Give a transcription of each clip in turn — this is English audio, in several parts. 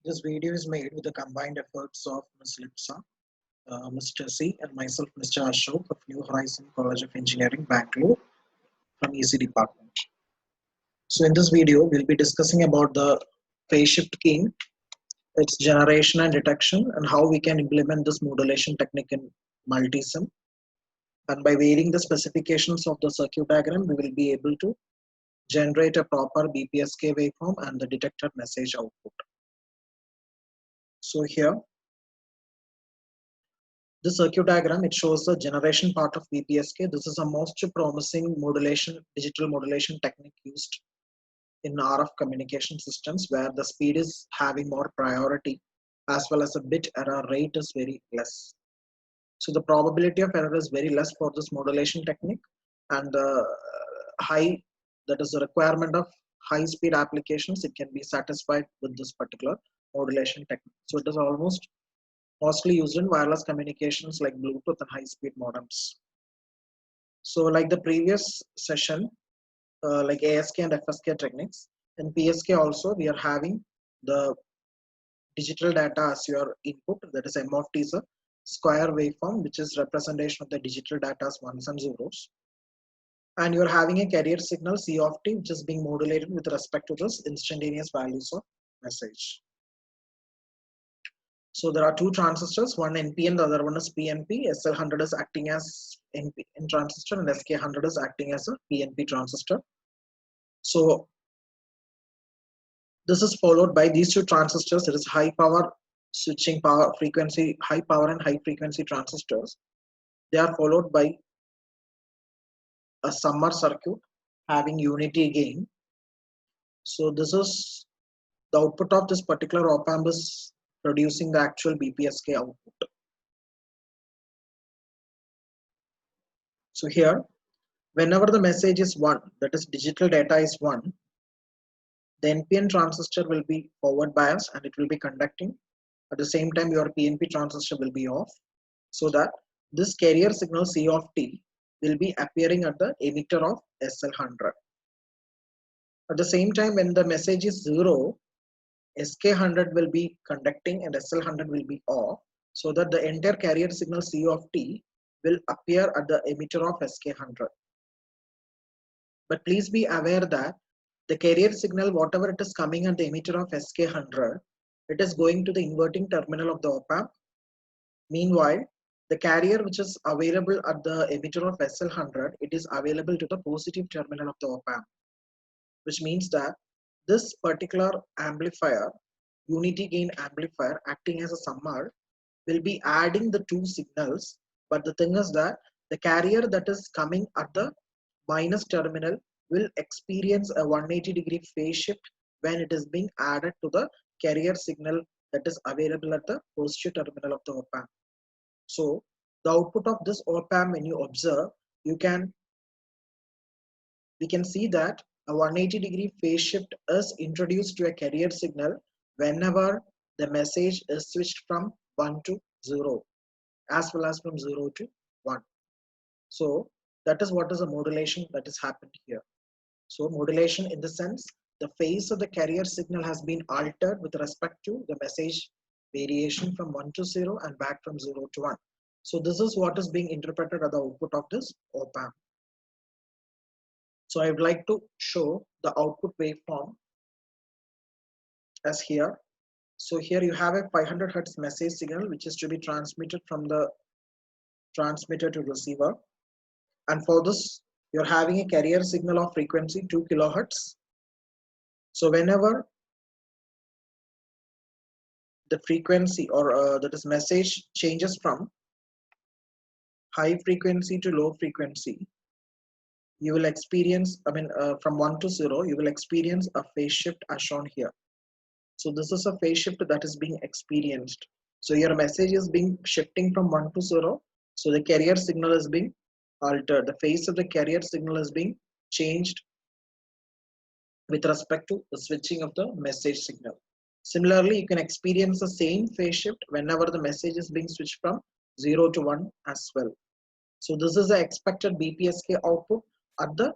This video is made with the combined efforts of Ms. Lipsa, Mr. C, and myself, Mr. Ashok of New Horizon College of Engineering, Bangalore, from EC department. So, in this video, we'll be discussing about the phase shift keying, its generation and detection, and how we can implement this modulation technique in multisim. And by varying the specifications of the circuit diagram, we will be able to generate a proper BPSK waveform and the detected message output. So here, the circuit diagram, it shows the generation part of BPSK. This is a most promising digital modulation technique used in RF communication systems where the speed is having more priority as well as the bit error rate is very less. So the probability of error is very less for this modulation technique, and the high, that is the requirement of high speed applications, it can be satisfied with this particular modulation technique. So it is almost mostly used in wireless communications like Bluetooth and high-speed modems. So like the previous session, like ASK and FSK techniques, in PSK also we are having the digital data as your input, that is M of T is a square waveform which is representation of the digital data as ones and zeros. And you are having a carrier signal C of T which is being modulated with respect to this instantaneous values of message. So there are two transistors, one NPN, the other one is PNP. SL100 is acting as NPN transistor and SK100 is acting as a PNP transistor. So this is followed by these two transistors. It is high power switching power frequency, high power and high frequency transistors. They are followed by a summer circuit having unity gain. So this is the output of this particular op amp is producing the actual BPSK output. So here, whenever the message is 1, that is digital data is 1, the NPN transistor will be forward bias and it will be conducting. At the same time, your PNP transistor will be off, so that this carrier signal C of T will be appearing at the emitter of SL100. At the same time, when the message is 0, SK100 will be conducting and SL100 will be off, so that the entire carrier signal C of T will appear at the emitter of SK100. But please be aware that the carrier signal, whatever it is coming at the emitter of SK100, it is going to the inverting terminal of the op amp. Meanwhile, the carrier which is available at the emitter of SL100, it is available to the positive terminal of the op amp, which means that this particular amplifier, unity gain amplifier acting as a summer, will be adding the two signals. But the thing is that the carrier that is coming at the minus terminal will experience a 180-degree phase shift when it is being added to the carrier signal that is available at the positive terminal of the op amp. So the output of this op amp, when you observe, we can see that a 180-degree phase shift is introduced to a carrier signal whenever the message is switched from 1 to 0, as well as from 0 to 1. So that is what is a modulation that has happened here. So modulation in the sense, the phase of the carrier signal has been altered with respect to the message variation from 1 to 0 and back from 0 to 1. So this is what is being interpreted as the output of this op amp. So I would like to show the output waveform as here. So here you have a 500 Hz message signal which is to be transmitted from the transmitter to receiver. And for this, you're having a carrier signal of frequency 2 kilohertz. So whenever the frequency or that is message changes from high frequency to low frequency, you will experience, from 1 to 0, you will experience a phase shift as shown here. So this is a phase shift that is being experienced. So your message is being shifting from 1 to 0. So the carrier signal is being altered. The phase of the carrier signal is being changed with respect to the switching of the message signal. Similarly, you can experience the same phase shift whenever the message is being switched from 0 to 1 as well. So this is the expected BPSK output at the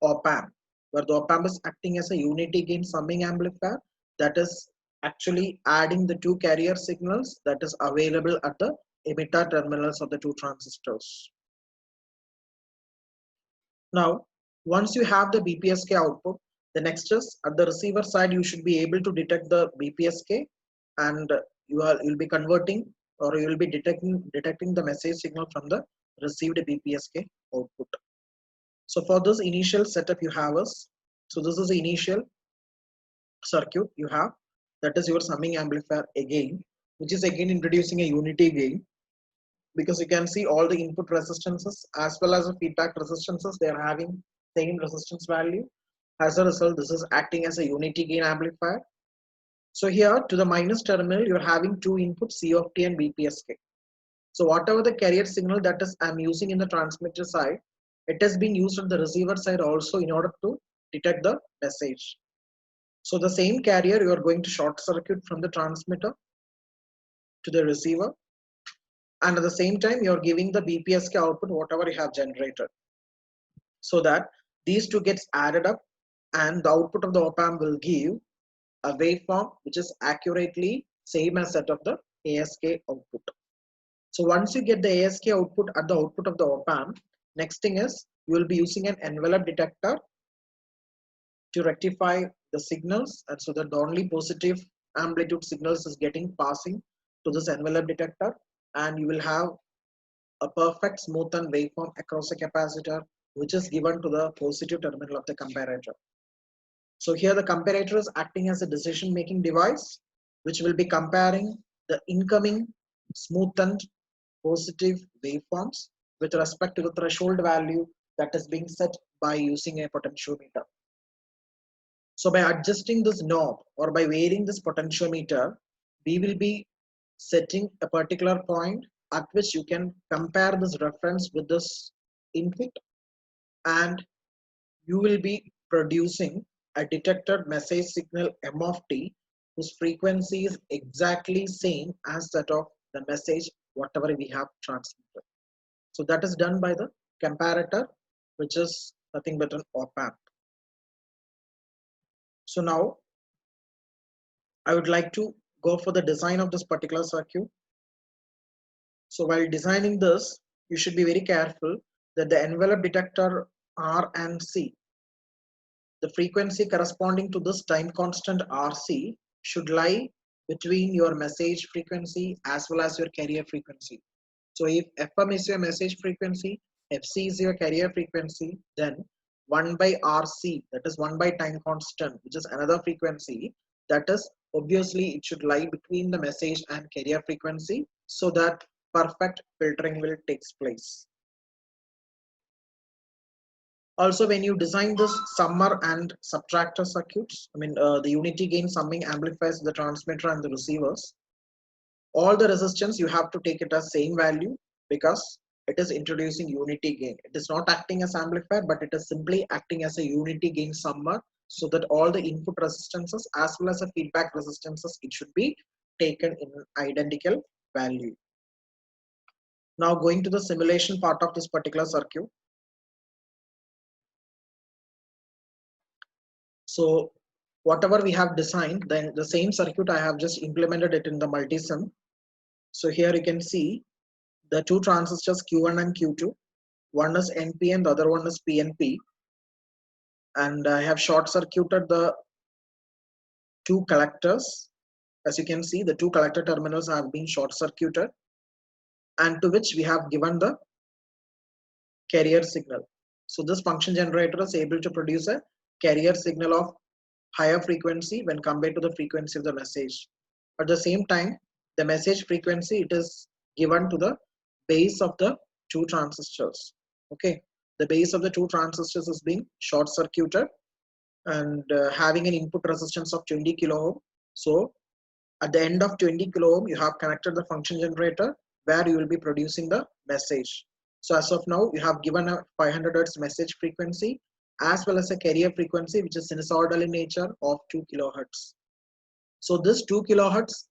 op amp, where the op amp is acting as a unity gain summing amplifier that is actually adding the two carrier signals that is available at the emitter terminals of the two transistors. Now, once you have the BPSK output, the next is at the receiver side, you should be able to detect the BPSK, and you'll be converting, or you will be detecting the message signal from the received BPSK output. So for this initial setup you have is, so this is the initial circuit you have, that is your summing amplifier again, which is again introducing a unity gain, because you can see all the input resistances as well as the feedback resistances, they are having same resistance value. As a result, this is acting as a unity gain amplifier. So here to the minus terminal, you're having two inputs, C of T and BPSK. So whatever the carrier signal that is I'm using in the transmitter side, it has been used on the receiver side also in order to detect the message. So the same carrier you are going to short circuit from the transmitter to the receiver, and at the same time you are giving the BPSK output whatever you have generated, so that these two gets added up and the output of the op-amp will give a waveform which is accurately same as that of the ASK output. So once you get the ASK output at the output of the op-amp, next thing is you will be using an envelope detector to rectify the signals, and so that the only positive amplitude signals is getting passing to this envelope detector, and you will have a perfect smoothened waveform across the capacitor, which is given to the positive terminal of the comparator. So here the comparator is acting as a decision making device, which will be comparing the incoming smoothened positive waveforms with respect to the threshold value that is being set by using a potentiometer. So by adjusting this knob or by varying this potentiometer, we will be setting a particular point at which you can compare this reference with this input, and you will be producing a detected message signal M of t whose frequency is exactly same as that of the message whatever we have transmitted. So that is done by the comparator, which is nothing but an op-amp. So now I would like to go for the design of this particular circuit. So while designing this, you should be very careful that the envelope detector R and C, the frequency corresponding to this time constant RC, should lie between your message frequency as well as your carrier frequency. So if FM is your message frequency, FC is your carrier frequency, then 1 by RC, that is 1 by time constant, which is another frequency, that is obviously it should lie between the message and carrier frequency, so that perfect filtering will take place. Also, when you design this summer and subtractor circuits, the unity gain summing amplifiers, the transmitter and the receivers, all the resistance you have to take it as same value, because it is introducing unity gain. It is not acting as amplifier, but it is simply acting as a unity gain summer, so that all the input resistances as well as the feedback resistances, it should be taken in identical value. Now going to the simulation part of this particular circuit. So whatever we have designed, then the same circuit I have just implemented it in the multisim. So here you can see the two transistors Q1 and Q2. One is NPN, the other one is PNP. And I have short circuited the two collectors. As you can see, the two collector terminals have been short circuited, and to which we have given the carrier signal. So this function generator is able to produce a carrier signal of higher frequency when compared to the frequency of the message. At the same time, the message frequency, it is given to the base of the two transistors. Okay, the base of the two transistors is being short circuited and having an input resistance of 20 kilo ohm. So at the end of 20 kilo ohm, you have connected the function generator where you will be producing the message. So as of now, you have given a 500 Hz message frequency as well as a carrier frequency which is sinusoidal in nature of 2 kHz. So this 2 kHz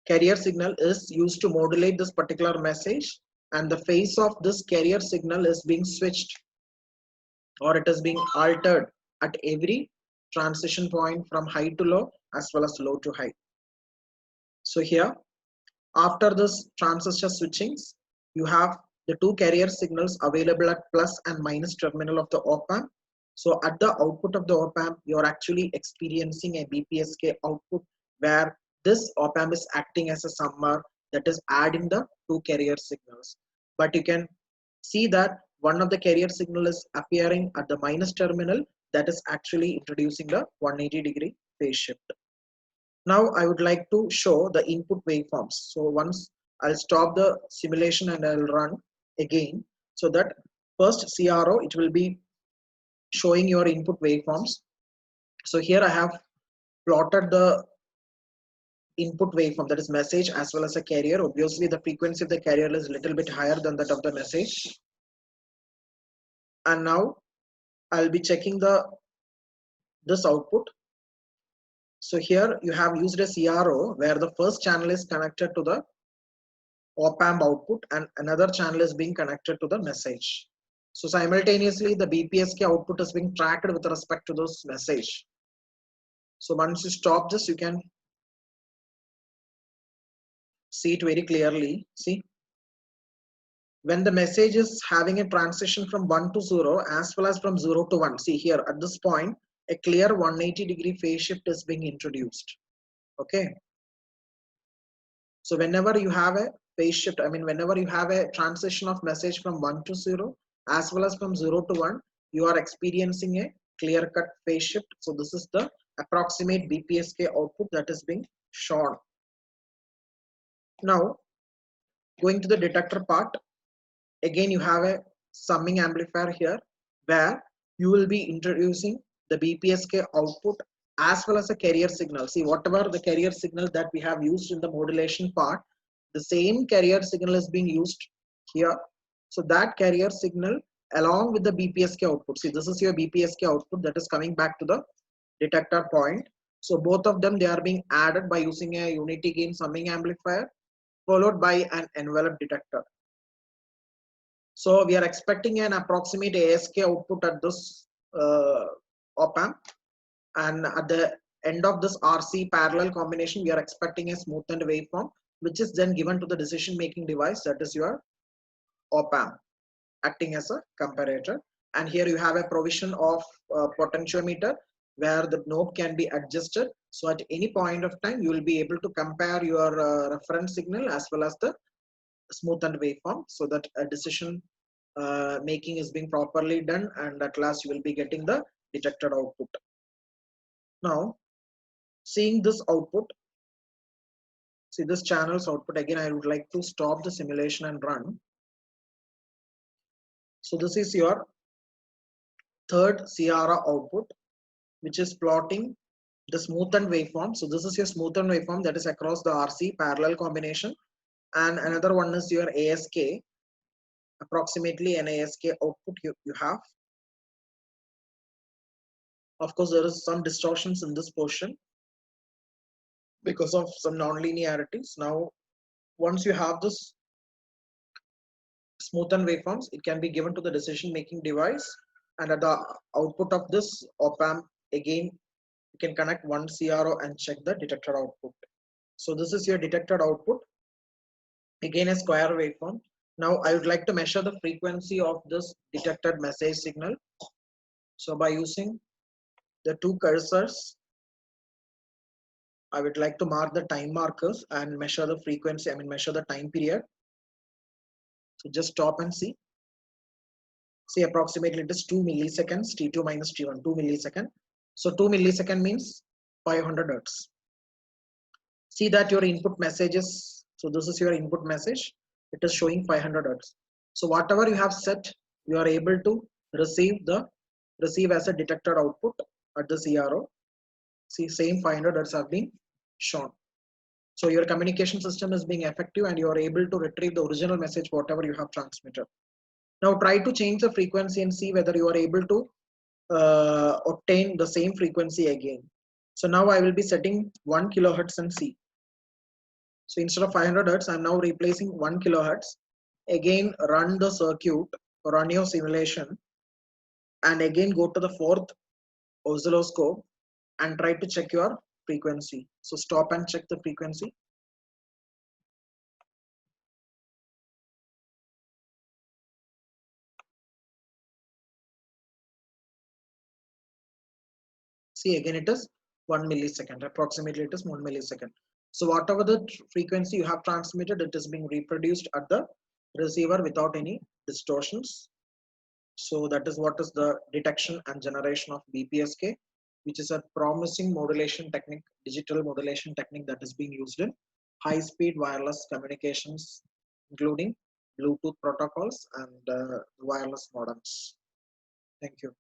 carrier signal is used to modulate this particular message, and the phase of this carrier signal is being switched, or it is being altered at every transition point from high to low as well as low to high. So here, after this transistor switchings, you have the two carrier signals available at plus and minus terminal of the op-amp. So at the output of the op-amp, you're actually experiencing a BPSK output where this op-amp is acting as a summer, that is adding the two carrier signals. But you can see that one of the carrier signal is appearing at the minus terminal, that is actually introducing the 180-degree phase shift. Now I would like to show the input waveforms. So once I'll stop the simulation and I'll run again, so that first CRO, it will be showing your input waveforms. So here I have plotted the input waveform, that is message as well as a carrier. Obviously the frequency of the carrier is a little bit higher than that of the message. And now I'll be checking this output. So here you have used a CRO where the first channel is connected to the op-amp output and another channel is being connected to the message. So simultaneously the BPSK output is being tracked with respect to this message. So once you stop this, you can see it very clearly. See, when the message is having a transition from 1 to 0 as well as from 0 to 1, see here at this point a clear 180-degree phase shift is being introduced. Okay, so whenever you have a phase shift, I mean whenever you have a transition of message from 1 to 0 as well as from 0 to 1, you are experiencing a clear cut phase shift. So this is the approximate BPSK output that is being shown. Now going to the detector part, again you have a summing amplifier here where you will be introducing the BPSK output as well as a carrier signal. See, whatever the carrier signal that we have used in the modulation part, the same carrier signal is being used here. So that carrier signal along with the BPSK output, see this is your BPSK output that is coming back to the detector point. So both of them, they are being added by using a unity gain summing amplifier followed by an envelope detector. So we are expecting an approximate ASK output at this op-amp, and at the end of this RC parallel combination, we are expecting a smoothened waveform, which is then given to the decision making device, that is your op-amp, acting as a comparator. And here you have a provision of potentiometer where the knob can be adjusted. So at any point of time, you will be able to compare your reference signal as well as the smoothened waveform, so that a decision making is being properly done, and at last you will be getting the detected output. Now seeing this output, see this channel's output, again I would like to stop the simulation and run. So this is your third CRO output, which is plotting the smoothened waveform. So this is your smoothened waveform that is across the RC parallel combination, and another one is your ASK, approximately an ASK output you have. Of course there is some distortions in this portion because of some non-linearities. Now once you have this smoothened waveforms, it can be given to the decision making device, and at the output of this op-amp, again you can connect one CRO and check the detected output. So this is your detected output, again a square waveform. Now I would like to measure the frequency of this detected message signal. So by using the two cursors, I would like to mark the time markers and measure the frequency, I mean measure the time period. So just stop and see. See, approximately it is 2 milliseconds, T2 minus T1, 2 millisecond. So 2 millisecond means 500 hertz. See that your input messages, so this is your input message, it is showing 500 hertz. So whatever you have set, you are able to receive as a detected output at the CRO. See, same 500 hertz have been shown. So your communication system is being effective and you are able to retrieve the original message whatever you have transmitted. Now try to change the frequency and see whether you are able to obtain the same frequency again. So now I will be setting 1 kilohertz and see. So instead of 500 hertz, I am now replacing 1 kilohertz. Again run the circuit, run your simulation, and again go to the fourth oscilloscope and try to check your frequency. So stop and check the frequency. See, again it is 1 millisecond, approximately it is 1 millisecond. So whatever the frequency you have transmitted, it is being reproduced at the receiver without any distortions. So that is what is the detection and generation of BPSK, which is a promising modulation technique, digital modulation technique that is being used in high-speed wireless communications, including Bluetooth protocols and wireless modems. Thank you.